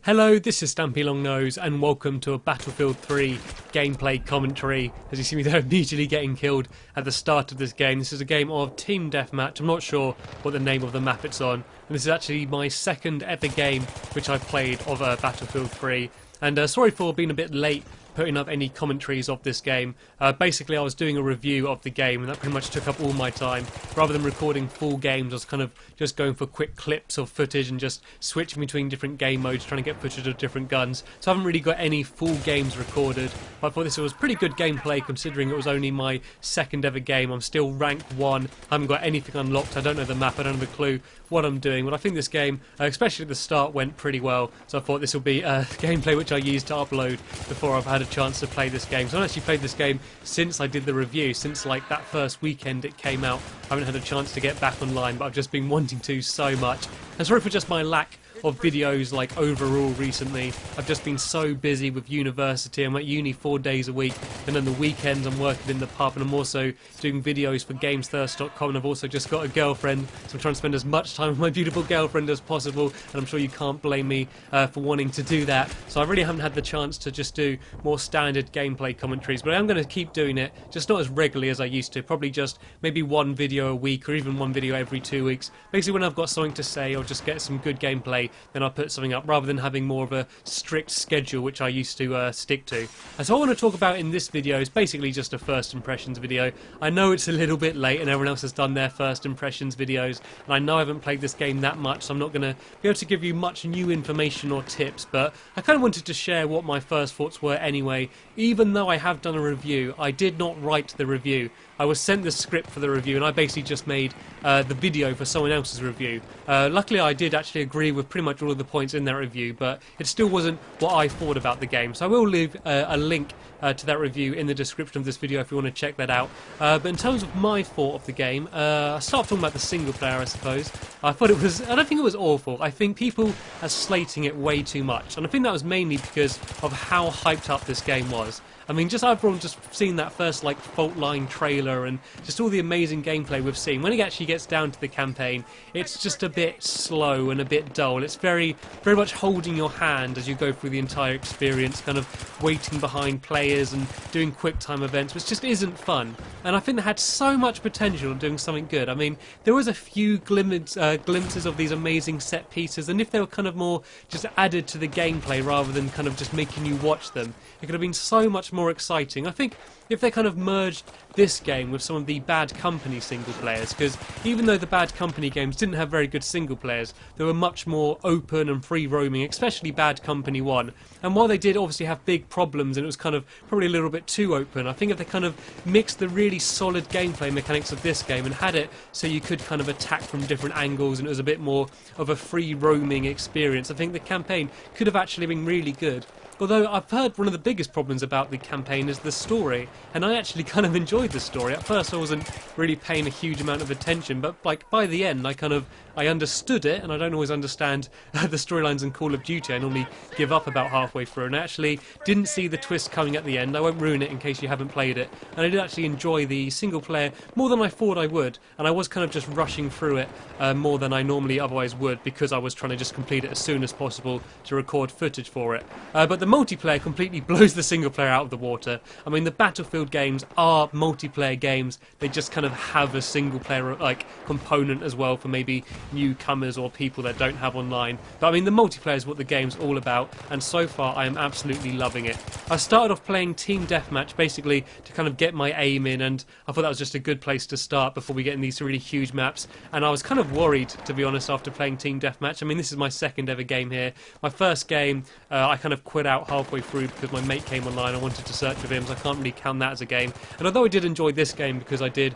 Hello, this is Stampy Longnose and welcome to a Battlefield 3 gameplay commentary. As you see me there immediately getting killed at the start of this game. This is a game of Team Deathmatch. I'm not sure what the name of the map it's on. And this is actually my second ever game which I've played of Battlefield 3. And sorry for being a bit late putting up any commentaries of this game. Basically I was doing a review of the game and that pretty much took up all my time. Rather than recording full games, I was kind of just going for quick clips of footage and just switching between different game modes, trying to get footage of different guns. So I haven't really got any full games recorded. But I thought this was pretty good gameplay considering it was only my second ever game. I'm still ranked 1, I haven't got anything unlocked, I don't know the map, I don't have a clue what I'm doing. But I think this game, especially at the start, went pretty well. So I thought this will be gameplay which I used to upload before I've had a chance to play this game. So I've actually played this game since I did the review, since like that first weekend it came out. I haven't had a chance to get back online, but I've just been wanting to so much. And sorry for just my lack of videos like overall recently. I've just been so busy with university. I'm at uni 4 days a week, and then the weekends I'm working in the pub, and I'm also doing videos for gamesthirst.com, and I've also just got a girlfriend, so I'm trying to spend as much time with my beautiful girlfriend as possible, and I'm sure you can't blame me for wanting to do that. So I really haven't had the chance to just do more standard gameplay commentaries, but I am going to keep doing it, just not as regularly as I used to. Probably just maybe one video a week, or even one video every 2 weeks. Basically when I've got something to say or just get some good gameplay, then I'll put something up, rather than having more of a strict schedule which I used to stick to. And so what I want to talk about in this video is basically just a first impressions video. I know it's a little bit late and everyone else has done their first impressions videos, and I know I haven't played this game that much, so I'm not going to be able to give you much new information or tips, but I kind of wanted to share what my first thoughts were anyway. Even though I have done a review, I did not write the review. I was sent the script for the review and I basically just made the video for someone else's review. Luckily I did actually agree with pretty much all of the points in that review, but it still wasn't what I thought about the game. So I will leave a link to that review in the description of this video if you want to check that out. But in terms of my thought of the game, I'll start talking about the single player, I suppose. I don't think it was awful. I think people are slating it way too much, and I think that was mainly because of how hyped up this game was. I mean, everyone just seen that first like fault line trailer and just all the amazing gameplay we've seen. When it actually gets down to the campaign, it's just a bit slow and a bit dull. It's very much holding your hand as you go through the entire experience, kind of waiting behind players and doing quick time events, which just isn't fun. And I think they had so much potential of doing something good. I mean, there was a few glimpses of these amazing set pieces, and if they were kind of more just added to the gameplay rather than kind of just making you watch them, it could have been so much more exciting. I think if they kind of merged this game with some of the Bad Company single players, because even though the Bad Company games didn't have very good single players, they were much more open and free roaming, especially Bad Company 1. And while they did obviously have big problems and it was kind of probably a little bit too open, I think if they kind of mixed the really solid gameplay mechanics of this game and had it so you could kind of attack from different angles and it was a bit more of a free roaming experience, I think the campaign could have actually been really good. Although I've heard one of the biggest problems about the campaign is the story, and I actually kind of enjoyed the story. At first I wasn't really paying a huge amount of attention, but like by the end I understood it, and I don't always understand the storylines in Call of Duty. I normally give up about halfway through, and I actually didn't see the twist coming at the end. I won't ruin it in case you haven't played it, and I did actually enjoy the single player more than I thought I would, and I was kind of just rushing through it more than I normally otherwise would, because I was trying to just complete it as soon as possible to record footage for it. But the multiplayer completely blows the single player out of the water. I mean, the Battlefield games are multiplayer games. They just kind of have a single player like component as well for maybe newcomers or people that don't have online. But I mean, the multiplayer is what the game's all about, and so far I am absolutely loving it. I started off playing Team Deathmatch basically to kind of get my aim in, and I thought that was just a good place to start before we get in these really huge maps. And I was kind of worried, to be honest, after playing Team Deathmatch. I mean, this is my second ever game here. My first game I kind of quit out halfway through because my mate came online. I wanted to search with him, so I can't really count that as a game. And although I did enjoy this game because I did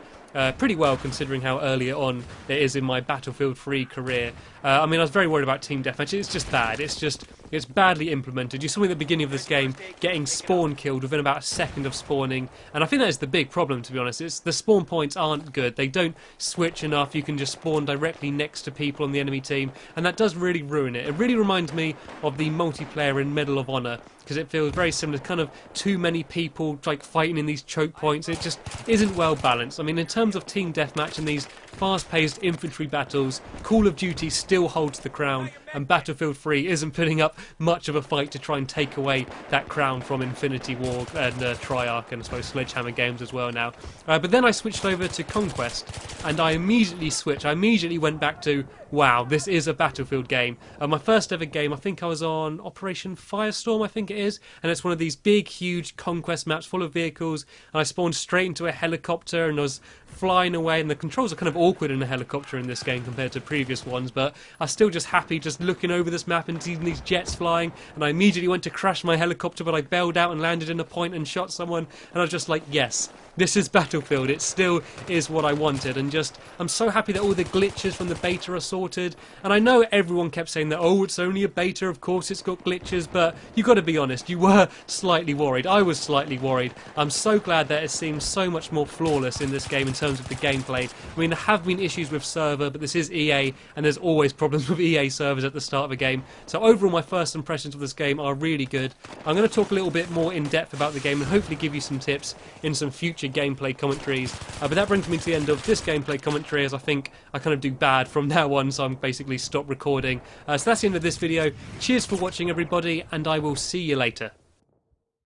pretty well considering how early on it is in my Battlefield 3 career. I mean, I was very worried about Team Deathmatch. It's just bad. It's badly implemented. You saw me at the beginning of this game getting spawn killed within about a second of spawning, and I think that is the big problem, to be honest. The spawn points aren't good. They don't switch enough. You can just spawn directly next to people on the enemy team, and that does really ruin it. It really reminds me of the multiplayer in Medal of Honor, because it feels very similar, kind of too many people like fighting in these choke points. It just isn't well balanced. I mean, in terms of Team Deathmatch and these fast-paced infantry battles, Call of Duty still holds the crown, and Battlefield 3 isn't putting up much of a fight to try and take away that crown from Infinity Ward and Triarch and I suppose Sledgehammer Games as well now. But then I switched over to Conquest, and I immediately switched. I immediately went back to, wow, this is a Battlefield game. My first ever game, I think I was on Operation Firestorm, I think it is, and it's one of these big, huge Conquest maps full of vehicles, and I spawned straight into a helicopter and I was flying away, and the controls are kind of awkward in a helicopter in this game compared to previous ones, but I was still just happy just looking over this map and seeing these jets flying, and I immediately went to crash my helicopter, but I bailed out and landed in a point and shot someone, and I was just like, yes, this is Battlefield. It still is what I wanted, and just I'm so happy that all the glitches from the beta are sorted. And I know everyone kept saying that, oh, it's only a beta, of course it's got glitches, but you got to be honest, you were slightly worried. I was slightly worried. I'm so glad that it seems so much more flawless in this game in terms of the gameplay. I mean, there have been issues with server, but this is EA, and there's always problems with EA servers at the start of a game. So overall, my first impressions of this game are really good. I'm going to talk a little bit more in depth about the game and hopefully give you some tips in some future gameplay commentaries, but that brings me to the end of this gameplay commentary, as I think I kind of do bad from now on, so I'm basically stopped recording. So that's the end of this video. Cheers for watching, everybody, and I will see you later.